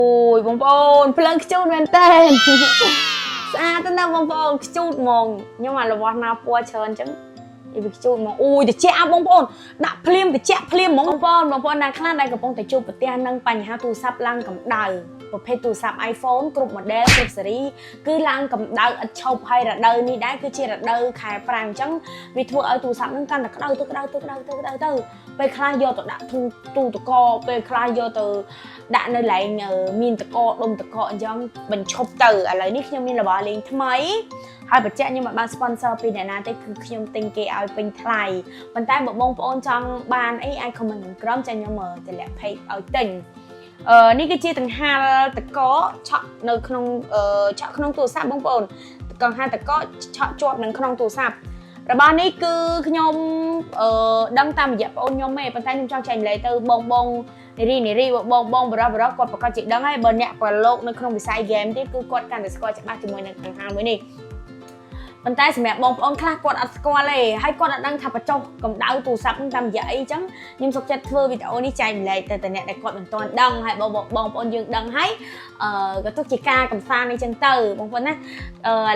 Ôi bông bồn, phơi chút men tên. Xa tên đâu bông bồn, chút mong. Nhưng mà là bọn nào qua trơn chứ. Thì chút mong. Ui, thì chạ bông bồn. Đã phim thì chạ phim mong bông bồn nàng khá này của bông thì chút bật tiên nâng bánh ha tu sắp lăng cầm đào. Một phê tu sắp iPhone, group model, group series. Cứ lăng cầm đào ở chọc hay là đào ní đáy cứ chia là đào khai prang chẳng. Vì thua ở tu sắp nâng căn là đào. Bây khai vô tụi đã tu tụi co. Bây khai vô tụi đã nơi lại nhờ miên tụi co, đông tụi co chẳng. Bình chọc từ ở lấy ní khi mình là bỏ liền thầm ấy. Hai bật chạy nhưng mà ban sponsor pin này nè tớiខ្ញុំទិញគេឲ្យពេញថ្លៃប៉ុន្តែបើបងប្អូនចង់បានអីអាច comment ក្រុមចាញ់ខ្ញុំមើលតម្លាក់ page ឲ្យទិញនេះគឺជាដង្ហាលតកឆក់នៅក្នុងឆក់ក្នុងទូរស័ព្ទបងប្អូនដង្ហាលតកឆក់ជាប់នៅក្នុងទូរស័ព្ទរបស់នេះគឺខ្ញុំដឹងតាមរយៈបងប្អូនខ្ញុំទេប៉ុន្តែខ្ញុំចង់ចែកម្លែកទៅបងនារីបងបរោះគាត់ប្រកាសជាដឹងហើយបើអ្នកប្រឡូកនៅក្នុងវិស័យ game ទៀតគឺគាត់កាន់តែស្គាល់ច្បាស់ជាមួយនឹងដង្ហាលមួយនេះប៉ុន្តែសម្រាប់បងប្អូនខ្លះគាត់អត់ស្គាល់ទេហើយគាត់អត់ដឹងថាបញ្ចុះកម្ដៅទូរស័ព្ទនឹងតាមរយៈអីចឹងខ្ញុំសុខចិត្តធ្វើវីដេអូនេះចែកម្លែកទៅអ្នកដែលគាត់មិនទាន់ដឹងហើយបងប្អូនយើងដឹងហើយក៏ទុកជាការកំសាន្តនេះចឹងទៅបងប្អូនណាឥ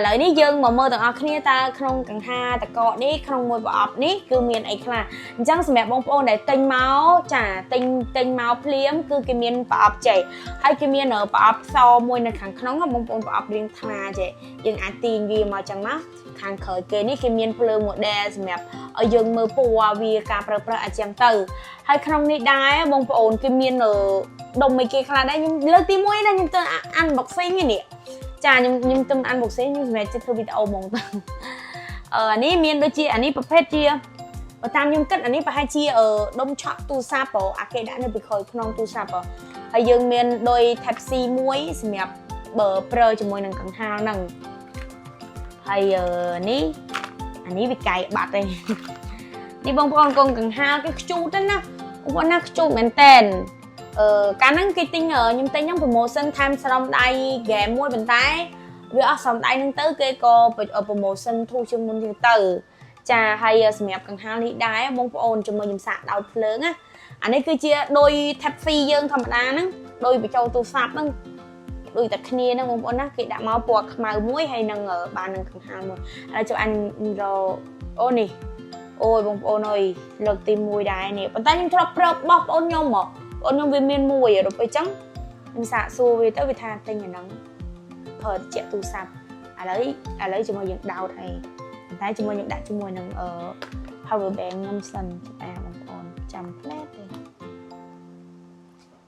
ឡូវនេះយើងមកមើលទាំងអស់គ្នាតើក្នុងកង្ហាតកនេះក្នុងមួយប្រអប់នេះគឺមានអីខ្លះអញ្ចឹងសម្រាប់បងប្អូនដែលទិញមកចាទិញមកភ្លាមគឺគេមានប្រអប់ចេះហើយគេមានប្រអប់សមួយនៅខាងក្នុងបងប្អូនប្រអប់រាងថ្លាចេះយើងអាចទាញវាមកចឹងមកខាងក្រោយគេនេះគេមានភ្លើង model សម្រាប់ឲ្យយើងមើលពណ៌វាការប្រើប្រាស់អាចចឹងទៅហើយក្នុងនេះដែរបងប្អូនគេមានដុំអីគេខ្លះដែរខ្ញុំលើកទី1ណាខ្ញុំទៅ unboxing នេះចាខ្ញុំទៅ unboxing ខ្ញុំសម្រាប់ជិះធ្វើវីដេអូហ្មងទៅអានេះមានដូចជាអានេះប្រភេទជាបើតាមខ្ញុំគិតអានេះប្រហែលជាដុំឆក់ទូរស័ព្ទអាគេដាក់នៅពីក្រោយក្នុងទូរស័ព្ទហើយយើងមានដោយ Type C មួយសម្រាប់បើប្រើជាមួយនឹងកង្ហាលហ្នឹងហើយនេះអានេះវាកាយបាត់ទេនេះបងប្អូនកងកង្ហាលគេខ្ជូតណាបងប្អូនណាខ្ជូតមែនតែនកាលហ្នឹងគេទិញខ្ញុំទិញហ្នឹង promotion ថែមស្រោមដៃ game មួយប៉ុន្តែវាអស់ស្រោមដៃហ្នឹងទៅគេក៏ promotion ធូរជាងមុនទៅចាហើយសម្រាប់កង្ហាលនេះដែរបងប្អូនជាមួយខ្ញុំសាកដោតភ្លើងណាអានេះគឺជាដោយ Type C យើងធម្មតាហ្នឹងដោយបញ្ចូលទូរស័ព្ទហ្នឹងដូចតែគ្នាហ្នឹងបងប្អូនណាគេដាក់មកពណ៌ខ្មៅមួយហើយនឹងបាននឹងកង្ហាលមួយហើយចូលអញរអូនេះអូយបងប្អូនអើយលើកទី1ដែរនេះប៉ុន្តែខ្ញុំធ្លាប់ប្រើបោះបងប្អូនខ្ញុំមកបងខ្ញុំវាមានមួយរត់អីចឹងខ្ញុំសាកសួរវាទៅវាថាទិញអាហ្នឹងប្រើតិចទូរស័ព្ទឥឡូវជាមួយយើងដោតហើយប៉ុន្តែជាមួយយើងដាក់ជាមួយនឹងpower bank ខ្ញុំសិនបងប្អូនចាំផ្លែទេ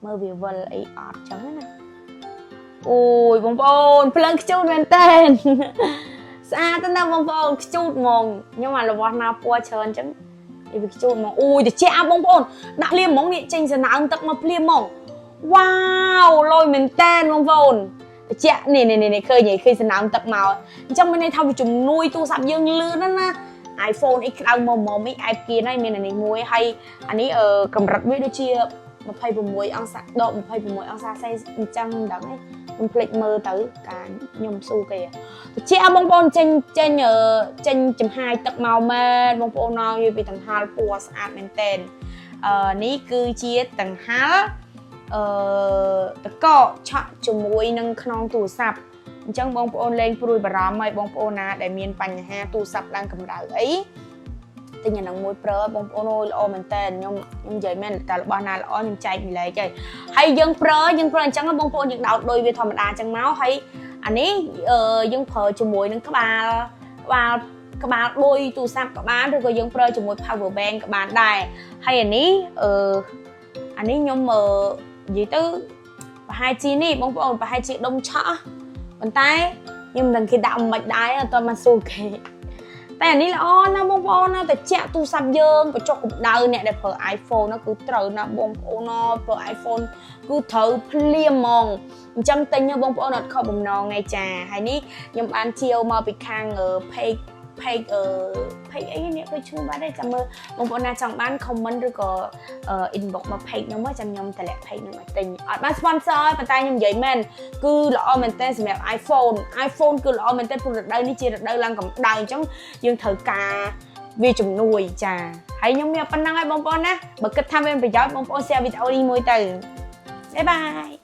មើលវាវិលអីអត់ចឹងណាអូយបងប្អូនភ្លើងខ្ជូតមែនតើស្អាតណាស់បងប្អូនខ្ជូតហ្មងខ្ញុំអារបស់ណាពណ៌ច្រើនអញ្ចឹងវាខ្ជូតហ្មងអូយតិចបងប្អូនដាក់ភ្លាមហ្មងនេះចេញសណ្ដើងទឹកមកភ្លាមហ្មងវ៉ាវលយមែនតើបងប្អូនតិចនេះឃើញសណ្ដើងទឹកមកអញ្ចឹងមានន័យថាវាជំនួយទូរស័ព្ទយើងលឿនណាស់ iPhone អីក្តៅមកអីអែបគៀនហើយមានអានេះមួយហើយអានេះកម្រិតវាដូចជា26អង្សាដក26អង្សាសេអញ្ចឹងមិនដឹងទេខ្ញុំភ្លេចមើលទៅការខ្ញុំស៊ូគេតិចបងប្អូនចេញចំហាយទឹកមកមែនបងប្អូនមកនិយាយពីដង្ហាលពណ៌ស្អាតមែនតើនេះគឺជាដង្ហាលតកឆក់ជាមួយនឹងក្នុងទូរស័ព្ទអញ្ចឹងបងប្អូនលេងព្រួយបារម្ភហើយបងប្អូនណាដែលមានបញ្ហាទូរស័ព្ទឡើងកម្ដៅអីទិញអានឹងមួយប្រើបងប្អូនអូយល្អមែនតើខ្ញុំនិយាយមែនតែរបស់ណាល្អខ្ញុំចែកម្លែកហើយយើងប្រើអញ្ចឹងបងប្អូនយើងដោតដោយវាធម្មតាអញ្ចឹងមកហើយអានេះយើងប្រើជាមួយនឹងក្បាលដូចទូរស័ព្ទក៏បានឬក៏យើងប្រើជាមួយ power bank ក៏បានដែរហើយអានេះខ្ញុំនិយាយទៅប្រហែលជានេះបងប្អូនប្រហែលជាដុំឆក់ប៉ុន្តែខ្ញុំមិនដឹងគេដាក់មិនដែរអត់ទាន់មកស៊ូគេតែអានេះល្អណាស់បងប្អូនណាតែចាក់ទូរស័ព្ទយើងបញ្ចុះកម្ដៅអ្នកដែលប្រើ iPhone ណាគឺត្រូវណាស់បងប្អូនណាប្រើ iPhone គឺត្រូវភ្លាមហ្មងអញ្ចឹងទិញបងប្អូនអត់ខកបំណងឯចាហើយនេះខ្ញុំបានជាវមកពីខាង page អីនេះគេឈ្មោះបាត់ទេចាំមើលបងប្អូនណាចង់បាន comment ឬក៏ inbox មក page ខ្ញុំមកចាំខ្ញុំតម្លាក់ page ខ្ញុំឲ្យទិញអត់បាន sponsor ប៉ុន្តែខ្ញុំនិយាយមែនគឺល្អមែនតើសម្រាប់ iPhone គឺល្អមែនតើព្រោះរដូវនេះជារដូវឡើងកម្ដៅអញ្ចឹងយើងត្រូវការវាជំនួយចាហើយខ្ញុំមានប៉ុណ្្នឹងហើយបងប្អូនណាបើគិតថាមានប្រយោជន៍បងប្អូន share វីដេអូនេះមួយទៅបាយបាយ